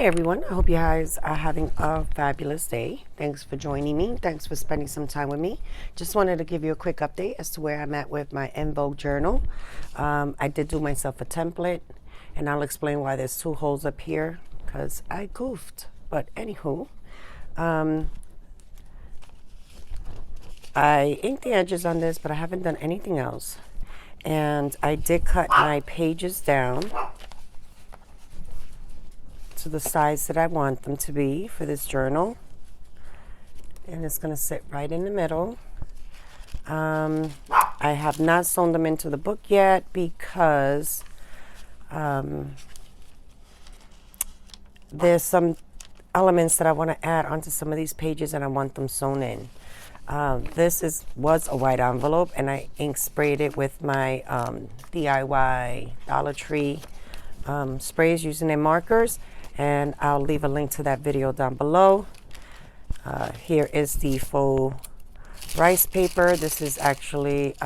Hi everyone, I hope you guys are having a fabulous day. Thanks for joining me. Thanks for spending some time with me. Just wanted to give you a quick update as to where I'm at with my Vogue journal. I did do myself a template and I'll explain why there's 2 holes up here because I goofed. But anywho, I inked the edges on this, but I haven't done anything else. And I did cut my pages down to the size that I want them to be for this journal, and it's going to sit right in the middle. I have not sewn them into the book yet because there's some elements that I want to add onto some of these pages and I want them sewn in. This was a white envelope and I ink sprayed it with my DIY Dollar Tree sprays using their markers, and I'll leave a link to that video down below. Here is the faux rice paper. This is actually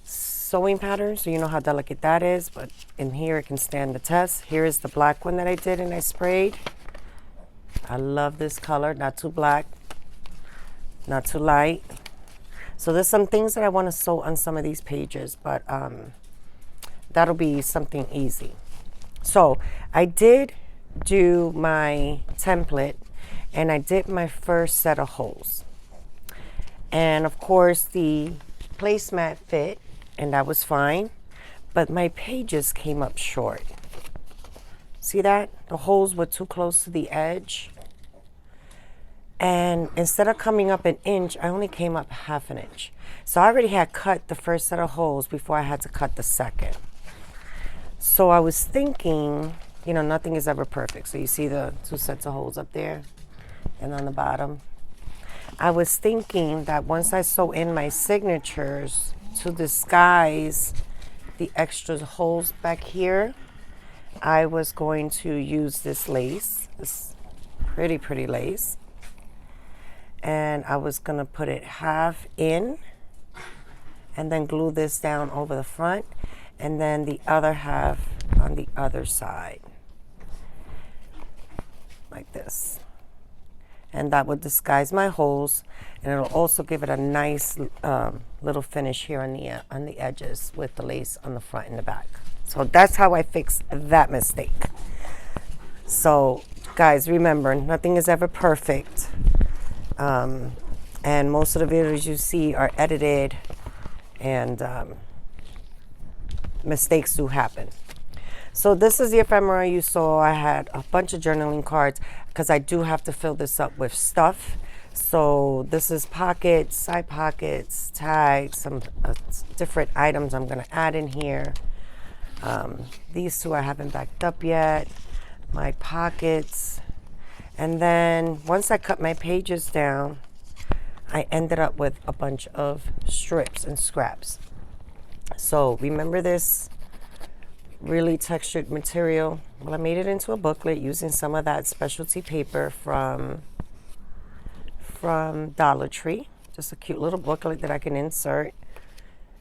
sewing pattern, so you know how delicate that is, but in here it can stand the test. Here is the black one that I did and I sprayed. I love this color, not too black, not too light. So there's some things that I want to sew on some of these pages, but that'll be something easy. So I did do my template and I did my first set of holes. And of course the placemat fit and that was fine, but my pages came up short. See that? The holes were too close to the edge. And instead of coming up an inch, I only came up ½ an inch. So I already had cut the first set of holes before I had to cut the second. So I was thinking, you know, nothing is ever perfect. So you see the 2 sets of holes up there and on the bottom. I was thinking that once I sew in my signatures to disguise the extra holes back here, I was going to use this lace, this pretty lace. And I was going to put it half in and then glue this down over the front, and then the other half on the other side like this, and that would disguise my holes, and it'll also give it a nice little finish here on the edges with the lace on the front and the back. So that's how I fixed that mistake. So guys, remember, nothing is ever perfect, and most of the videos you see are edited, and mistakes do happen. So this is the ephemera you saw. I had a bunch of journaling cards because I do have to fill this up with stuff. So this is pockets, side pockets, tags, some different items I'm going to add in here. These 2 I haven't backed up yet. My pockets. And then once I cut my pages down, I ended up with a bunch of strips and scraps. So remember this really textured material? Well, I made it into a booklet using some of that specialty paper from Dollar Tree. Just a cute little booklet that I can insert.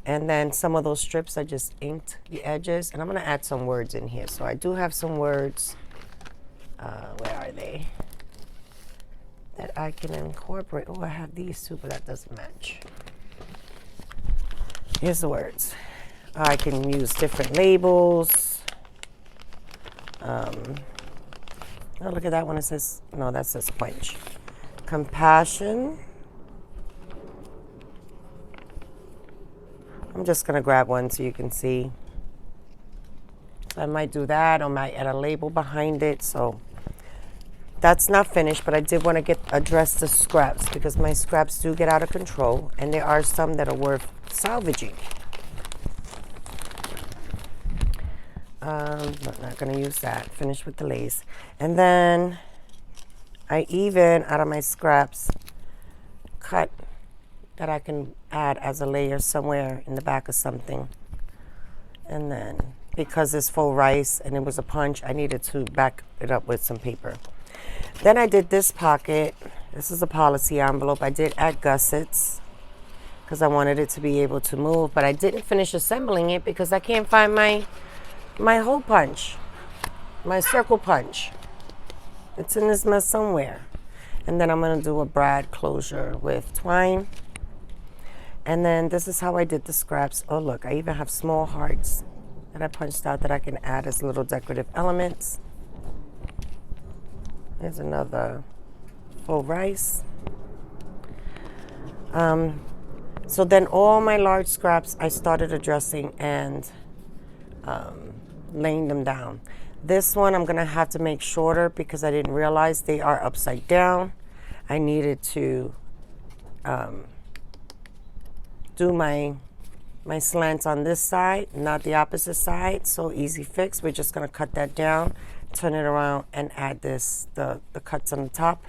And then some of those strips I just inked the edges, and I'm going to add some words in here. So I do have some words. Where are they? That I can incorporate. Oh, I have these too, but that doesn't match. Here's the words. I can use different labels. Oh, look at that one. It says, no, that says quench. Compassion. I'm just going to grab one so you can see. I might do that, or might add a label behind it. So that's not finished, but I did want to address the scraps because my scraps do get out of control, and there are some that are worth salvaging. I'm not going to use that. Finish with the lace. And then I even, out of my scraps, cut that I can add as a layer somewhere in the back of something. And then, because it's faux rice and it was a punch, I needed to back it up with some paper. Then I did this pocket. This is a policy envelope. I did add gussets because I wanted it to be able to move, but I didn't finish assembling it because I can't find my hole punch. my circle punch. It's in this mess somewhere. And then I'm going to do a brad closure with twine. And then this is how I did the scraps. Oh, look, I even have small hearts that I punched out that I can add as little decorative elements. There's another faux rice. So then all my large scraps, I started addressing and laying them down. This one I'm going to have to make shorter because I didn't realize they are upside down. I needed to do my slants on this side, not the opposite side. So easy fix. We're just going to cut that down, turn it around, and add the cuts on the top.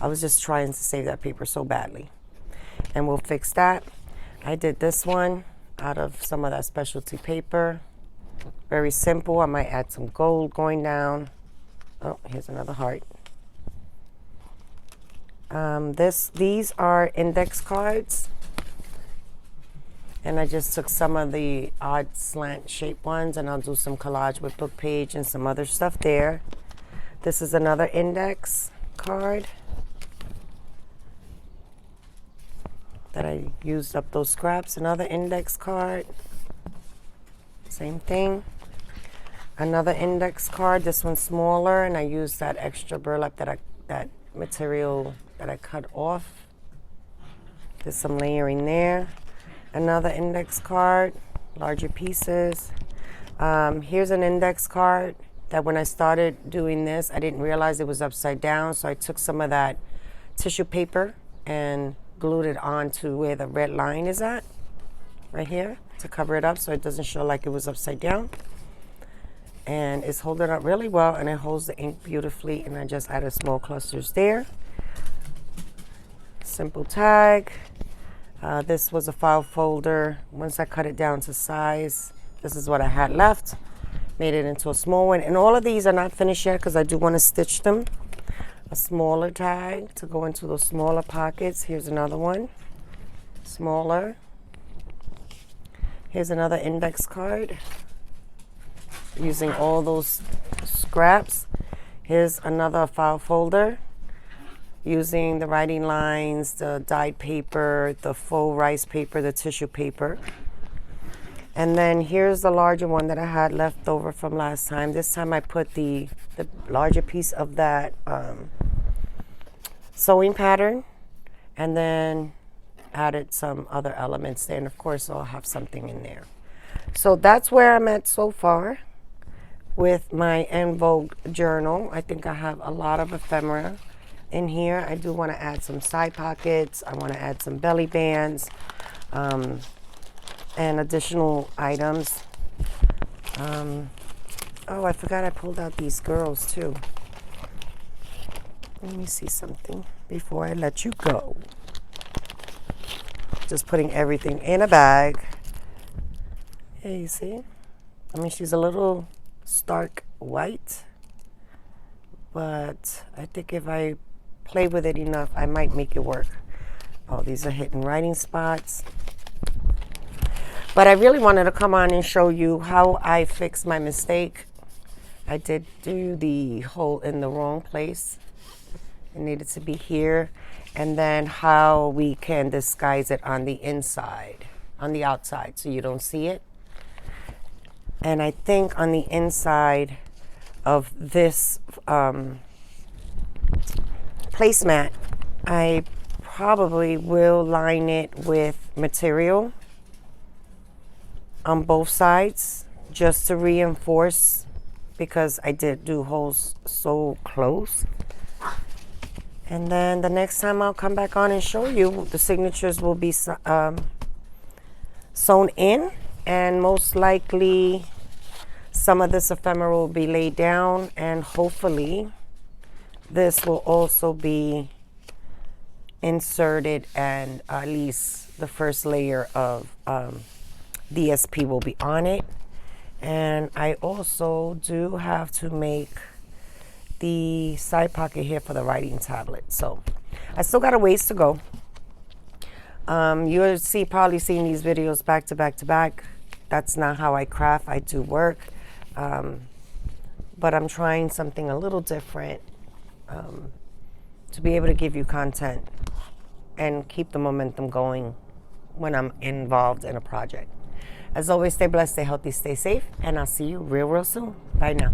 I was just trying to save that paper so badly. And we'll fix that. I did this one out of some of that specialty paper. Very simple. I might add some gold going down. Oh, here's another heart. These are index cards. And I just took some of the odd slant shaped ones, and I'll do some collage with book page and some other stuff there. This is another index card that I used up those scraps. Another index card. Same thing. Another index card. This one's smaller, and I used that extra burlap that material that I cut off. There's some layering there. Another index card, larger pieces. Here's an index card that when I started doing this, I didn't realize it was upside down. So I took some of that tissue paper and glued it onto where the red line is at, right here, to cover it up so it doesn't show like it was upside down. And it's holding up really well, and it holds the ink beautifully. And I just added small clusters there. Simple tag. This was a file folder. Once I cut it down to size, this is what I had left. Made it into a small one. And all of these are not finished yet because I do want to stitch them. A smaller tag to go into those smaller pockets. Here's another one. Smaller. Here's another index card. Using all those scraps. Here's another file folder. Using the writing lines, the dyed paper, the faux rice paper, the tissue paper. And then here's the larger one that I had left over from last time. This time I put the larger piece of that sewing pattern, and then added some other elements there. And of course I'll have something in there. So that's where I'm at so far with my Vogue journal. I think I have a lot of ephemera in here. I do want to add some side pockets. I want to add some belly bands and additional items. Oh, I forgot I pulled out these girls too. Let me see something before I let you go. Just putting everything in a bag. Yeah, you see? I mean, she's a little stark white, but I think if I play with it enough, I might make it work. Oh, these are hidden writing spots. But I really wanted to come on and show you how I fixed my mistake. I did do the hole in the wrong place. It needed to be here. And then how we can disguise it on the inside, on the outside, so you don't see it. And I think on the inside of this placemat, I probably will line it with material on both sides just to reinforce, because I did do holes so close. And then the next time I'll come back on and show you, the signatures will be sewn in, and most likely some of this ephemera will be laid down, and hopefully this will also be inserted, and at least the first layer of DSP will be on it. And I also do have to make the side pocket here for the writing tablet. So I still got a ways to go. You'll probably seeing these videos back to back to back. That's not how I craft. I do work. but I'm trying something a little different to be able to give you content and keep the momentum going when I'm involved in a project. As always, stay blessed, stay healthy, stay safe, and I'll see you real soon. Bye now.